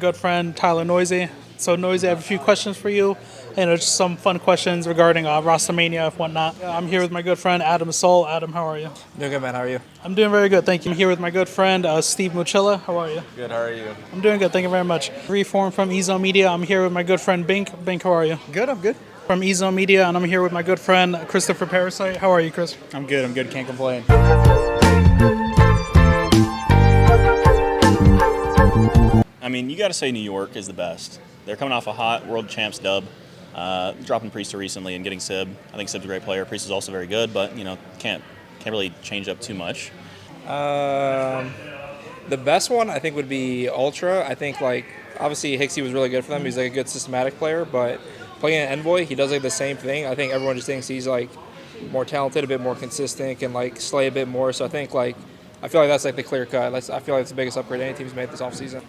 good friend Tyler Noysii. So Noysii, I have a few questions for you, and just some fun questions regarding RosterMania and whatnot. I'm here with my good friend Adam Soul. Adam, how are you? Doing good, man. How are you? I'm doing very good, thank you. I'm here with my good friend Steve Mochila. How are you? Good, how are you? I'm doing good, thank you very much. Reform from Ezone Media. I'm here with my good friend Bink. Bink, how are you? Good, I'm good. From Ezone Media, and I'm here with my good friend Christopher Parasite. How are you, Chris? I'm good, can't complain. I mean, you got to say New York is the best. They're coming off a hot world champs dub, dropping Priester recently and getting Sib. I think Sib's a great player. Priest is also very good, but can't really change up too much. The best one I think would be Ultra. I think obviously Hicksy was really good for them. He's a good systematic player, but playing an Envoy, he does the same thing. I think everyone just thinks he's more talented, a bit more consistent, can slay a bit more. So I think I feel like that's the clear cut. I feel like it's the biggest upgrade any team's made this offseason.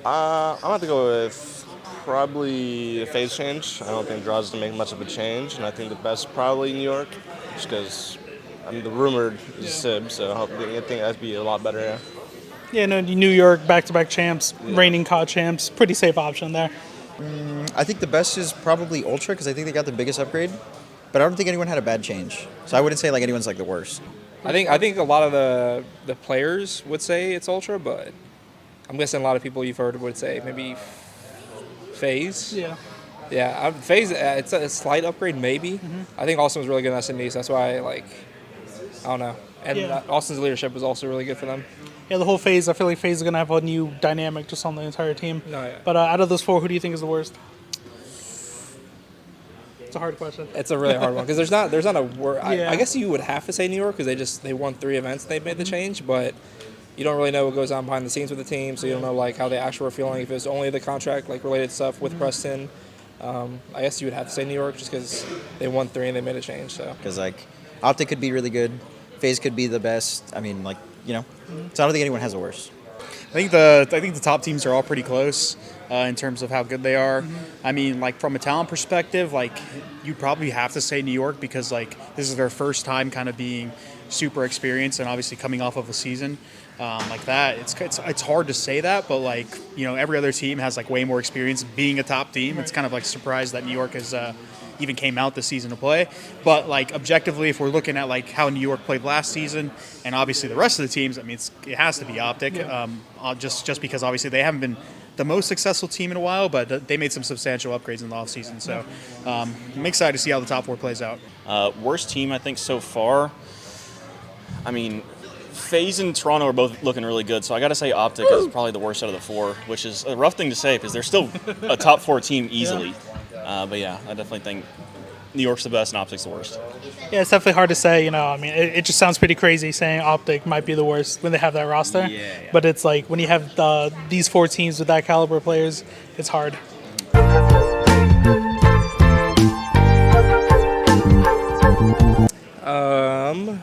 I'm going to have to go with probably a phase change. I don't think Draws going to make much of a change, and I think the best probably New York, just because the rumored is Sib, so I think that'd be a lot better. Yeah. Yeah, no, New York back-to-back champs, reigning COD champs, pretty safe option there. I think the best is probably Ultra because I think they got the biggest upgrade, but I don't think anyone had a bad change. So I wouldn't say anyone's the worst. I think a lot of the players would say it's Ultra, but I'm guessing a lot of people you've heard would say maybe Phase. Yeah. Yeah, Phase, it's a slight upgrade maybe. I think Austin was really good in SMD, so that's why I don't know. And Austin's leadership was also really good for them. Yeah, the whole phase, I feel like FaZe is going to have a new dynamic just on the entire team. No, yeah. But out of those four, who do you think is the worst? It's a hard question. It's a really hard one because there's not a word. Yeah. I guess you would have to say New York because they won 3 events and they made the change, but you don't really know what goes on behind the scenes with the team, so you don't know how they actually were feeling. If it was only the contract related stuff with Preston, I guess you would have to say New York just because they won 3 and they made a change. So Because Optic could be really good, FaZe could be the best. I mean, so I don't think anyone has a worse. I think the top teams are all pretty close in terms of how good they are. I mean, from a talent perspective, you probably have to say New York because this is their first time kind of being super experienced and obviously coming off of a season like that. It's hard to say that, but every other team has way more experience being a top team. It's kind of surprised that New York has even came out this season to play. But objectively, if we're looking at how New York played last season, and obviously the rest of the teams, I mean, it has to be Optic. Yeah. Just because obviously they haven't been the most successful team in a while, but they made some substantial upgrades in the offseason. So I'm excited to see how the top 4 plays out. Worst team, I think, so far. I mean, FaZe and Toronto are both looking really good, so I got to say Optic is probably the worst out of the 4, which is a rough thing to say because they're still a top 4 team easily. But yeah, I definitely think New York's the best and Optic's the worst. Yeah, it's definitely hard to say. I mean, it just sounds pretty crazy saying Optic might be the worst when they have that roster. Yeah. But it's when you have these 4 teams with that caliber of players, it's hard. I'm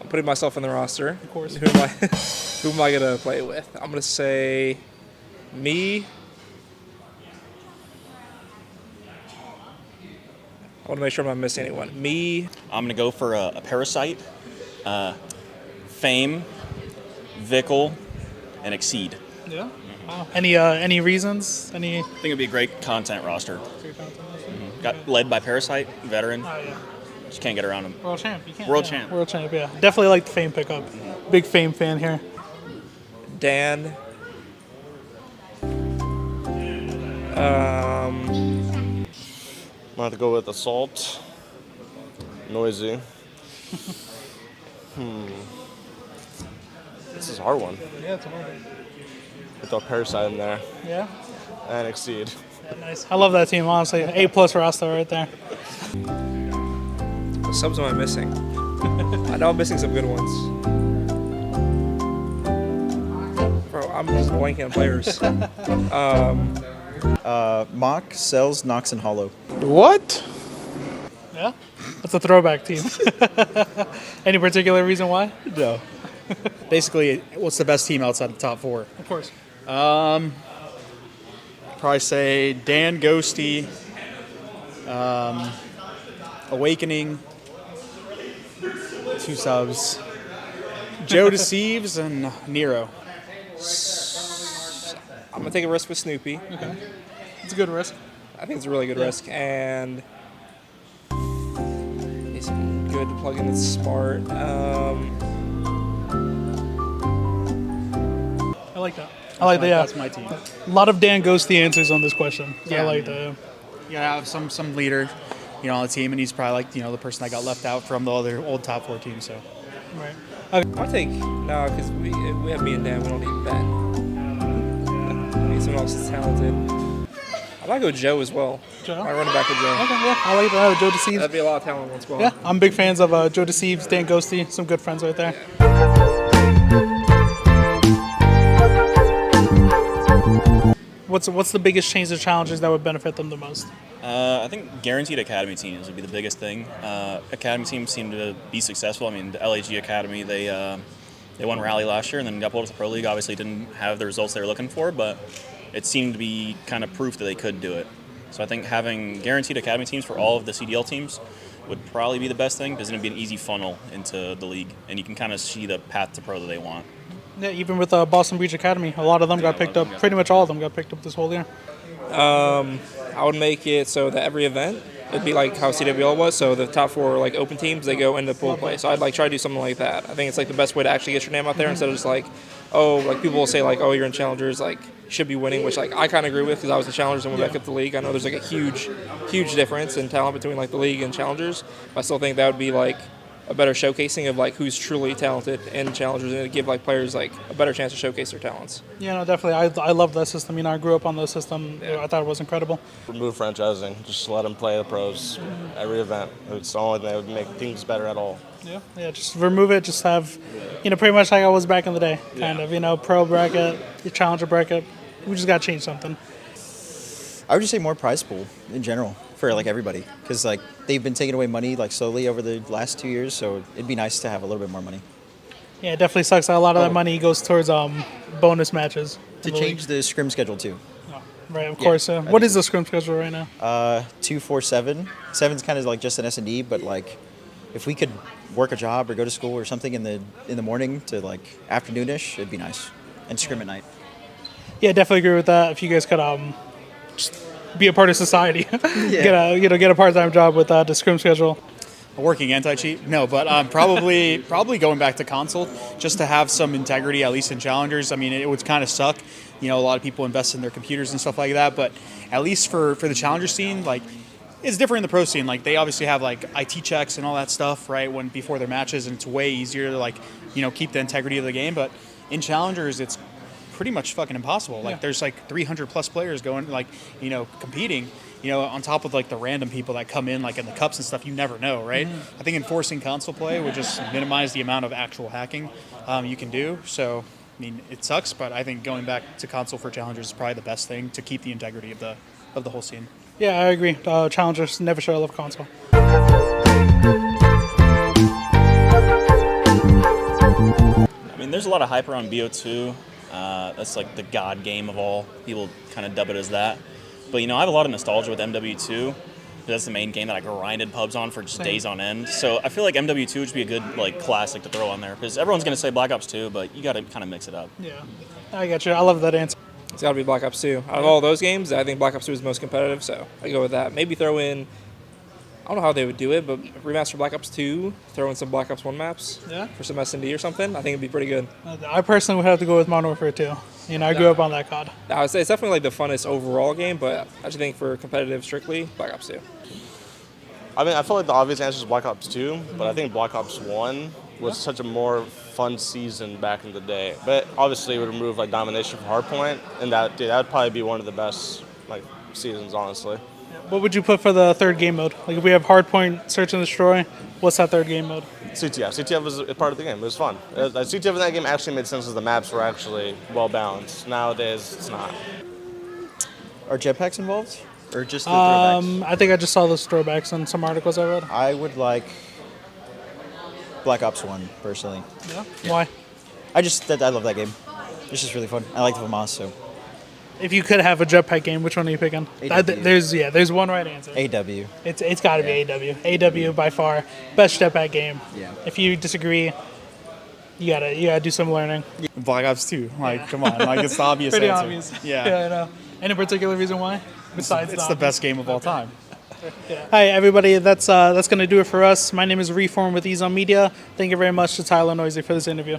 putting myself in the roster. Of course. Who am I gonna play with? I'm gonna say me. I want to make sure I'm not missing anyone. Me. I'm going to go for a Parasite, Fame, Vickle, and Exceed. Yeah. Wow. Any reasons? I think it'd be a great content roster. Got led by Parasite, veteran. Oh, yeah. Just can't get around him. World champ. You can't. World yeah. champ. World champ, yeah. Definitely like the Fame pickup. Big Fame fan here. Dan. I'm going to go with Assault, Noysii. This is a hard one. Yeah, it's a hard one. I throw Parasite in there Yeah. and Exceed. Yeah, nice. I love that team, honestly. A+ roster right there. What subs am I missing? I know I'm missing some good ones. Bro, I'm just blanking on players. Mock, Cells, Nox, and Hollow. What? Yeah. That's a throwback team. Any particular reason why? No. Basically, what's the best team outside the top 4? Of course. Probably say Dan, Ghosty, Awakening, 2 subs, Joe Deceives, and Nero. I'm gonna take a risk with Snoopy. Okay. It's a good risk. I think it's a really good risk, and he's good to plug in. It's smart. I like that. I like that. Yeah. That's my team. A lot of Dan Ghosty answers on this question. Yeah, I like man. that. You gotta have some leader, on the team, and he's probably like the person that got left out from the other old top 4 teams. So Right. I'll take no, because we have me and Dan. We don't need Ben. We need someone else that's talented. I might go Joe as well. Joe? I run it back with Joe. Okay, yeah, I like that. Joe Deceives. That'd be a lot of talent in one squad. Yeah, I'm big fans of Joe Deceives, Dan Ghosty, some good friends right there. What's the biggest change or challenges that would benefit them the most? I think guaranteed academy teams would be the biggest thing. Academy teams seem to be successful. I mean, the LAG Academy, they won Rally last year and then got pulled to the Pro League. Obviously didn't have the results they were looking for, but it seemed to be kind of proof that they could do it. So I think having guaranteed academy teams for all of the CDL teams would probably be the best thing, because it'd be an easy funnel into the league, and you can kind of see the path to pro that they want. Yeah, even with Boston Beach Academy, a lot of them got picked up. Pretty much all of them got picked up this whole year. I would make it so that every event, it'd be like how CWL was. So the top 4 like open teams, they go into pool play. So I'd try to do something like that. I think it's like the best way to actually get your name out there, instead of just like, people will say like, oh, you're in challengers, like you should be winning, which like I kind of agree with, because I was in challengers and went back up to the league. I know there's like a huge difference in talent between like the league and challengers. But I still think that would be like a better showcasing of like who's truly talented in challengers, and to give like players like a better chance to showcase their talents. Yeah, no, definitely. I love that system. I grew up on the system. Yeah. I thought it was incredible. Remove franchising. Just let them play the pros every event. It's the only thing that would make things better at all. Yeah, just remove it. Just have, pretty much like I was back in the day, kind of. Pro bracket, your challenger bracket. We just got to change something. I would just say more prize pool in general for like everybody, because like they've been taking away money like slowly over the last 2 years, so it'd be nice to have a little bit more money. Yeah, it definitely sucks that a lot of that money goes towards bonus matches. To change the scrim schedule too. Right, of course. What is the scrim schedule right now? 2, 4, 7. 7's kind of like just an S&D, but like if we could work a job or go to school or something in the morning to like afternoonish, it'd be nice. And scrim at night. Yeah, definitely agree with that. If you guys could just be a part of society, get a part-time job with the scrim schedule. a working anti-cheat? No, but probably going back to console just to have some integrity, at least in challengers. I mean, it would kind of suck. A lot of people invest in their computers and stuff like that, but at least for the challenger scene, like, it's different in the pro scene. Like, they obviously have like IT checks and all that stuff, right? Before their matches, and it's way easier to keep the integrity of the game. But in challengers, it's pretty much fucking impossible. Like, there's like 300 plus players going, competing. On top of like the random people that come in, like in the cups and stuff, you never know, right? I think enforcing console play would just minimize the amount of actual hacking you can do. So, I mean, it sucks, but I think going back to console for challengers is probably the best thing to keep the integrity of the whole scene. Yeah, I agree. Challengers never should have left console. I mean, there's a lot of hype around BO2. That's like the god game of all. People kind of dub it as that. But, I have a lot of nostalgia with MW2. That's the main game that I grinded pubs on for just days on end. So I feel like MW2 would be a good classic to throw on there, because everyone's going to say Black Ops 2, but you got to kind of mix it up. Yeah, I got you. I love that answer. It's got to be Black Ops 2. Out of all those games, I think Black Ops 2 is the most competitive, so I go with that. Maybe throw in, I don't know how they would do it, but remaster Black Ops 2, throw in some Black Ops 1 maps for some S&D or something. I think it'd be pretty good. I personally would have to go with Modern Warfare 2. I grew up on that COD. I would say it's definitely the funnest overall game, but I just think for competitive strictly, Black Ops 2. I mean, I feel like the obvious answer is Black Ops 2, but I think Black Ops 1 was such a more fun season back in the day. But obviously it would remove domination from Hardpoint, and that would probably be one of the best seasons, honestly. What would you put for the third game mode? Like, if we have Hardpoint, Search and Destroy, what's that third game mode? CTF. CTF was a part of the game. It was fun. CTF in that game actually made sense, as the maps were actually well balanced. Nowadays, it's not. Are jetpacks involved? Or just the throwbacks? I think I just saw those throwbacks in some articles I read. I would like Black Ops 1, personally. Yeah? Why? I love that game. It's just really fun. I like the FAMAS, so. If you could have a jetpack game, which one are you picking? AW. There's one right answer. AW. It's got to be AW. AW by far best jetpack game. Yeah. If you disagree, you gotta do some learning. Black Ops 2. Like, come on, like it's the obvious Pretty answer. obvious. Yeah. I know. Any particular reason why? Besides It's the best game of all time. Hi, everybody. That's going to do it for us. My name is Reform with Ease on Media. Thank you very much to Tyler Noysii for this interview.